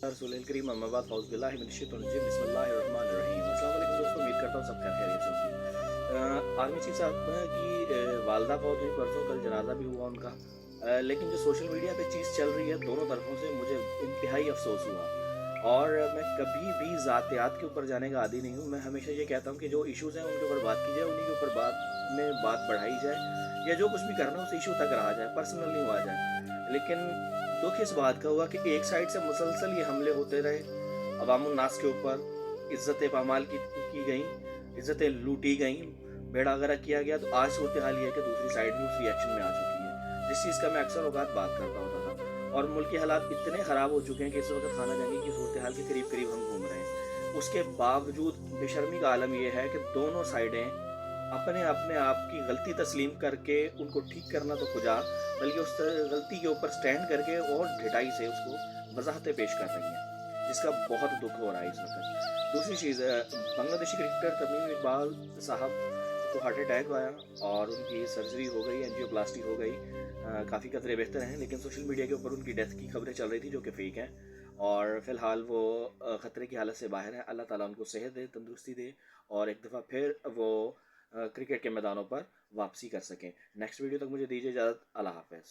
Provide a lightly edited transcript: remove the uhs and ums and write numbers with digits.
रसूल करीम अम्मा बाद औज़ु बिल्लाहि मिनश शैतानिर रजीम बिस्मिल्लाहिर्रहमानिर्रहीम। अस्सलाम वालेकुम दोस्तों, उम्मीद करता हूँ सब खैरियत से होंगे। आज मैं चीज़ साहब है कि वालदा बहुत हुई परसों, कल जनाजा भी हुआ उनका। लेकिन जो सोशल मीडिया पे चीज़ चल रही है दोनों तरफों से, मुझे इंतहाई अफसोस हुआ। और मैं कभी भी ज़ातियात के ऊपर जाने का आदी नहीं हूँ। मैं हमेशा ये कहता हूँ कि जो इश्यूज़ हैं उनके ऊपर बात की जाए, उन्हीं के ऊपर बात बढ़ाई जाए, या जो कुछ भी करना है उस इशू तक रहा जाए, पर्सनल नहीं हुआ जाए। लेकिन दुख इस बात का हुआ कि एक साइड से मुसलसल ये हमले होते रहे अवामुन नास के ऊपर, इज़्ज़तें पामाल की गई, इज़्ज़तें लूटी गई, बेड़ा गर्क किया गया। तो आज सूरत हाल ये है कि दूसरी साइड भी उस रिएक्शन में आ चुकी है, जिस चीज़ का मैं अक्सर औकात बात करता होता था। और मुल्क के हालात इतने ख़राब हो चुके हैं कि इस वक्त खाना जंगी की सूरत हाल के करीब करीब हम घूम रहे हैं। उसके बावजूद बेशर्मी का आलम यह है कि दोनों साइडें अपने अपने आप की गलती तस्लीम करके उनको ठीक करना तो खुदा, बल्कि उस गलती के ऊपर स्टैंड करके और ढिठाई से उसको वजाहतें पेश कर रही हैं, जिसका बहुत दुख हो रहा है इस वक्त। दूसरी चीज़, बांग्लादेशी क्रिकेटर तमीम इकबाल साहब को हार्ट अटैक आया और उनकी सर्जरी हो गई, एंजियोप्लास्टी हो गई। काफ़ी कतरे बेहतर हैं, लेकिन सोशल मीडिया के ऊपर उनकी डेथ की खबरें चल रही थी जो कि फ़ेक हैं। और फ़िलहाल वो ख़तरे की हालत से बाहर है। अल्लाह ताला उनको सेहत दे, तंदुरुस्ती दे, और एक दफ़ा फिर वो क्रिकेट के मैदानों पर वापसी कर सकें। नेक्स्ट वीडियो तक मुझे दीजिए इजाज़त। अल्लाह हाफ़िज़।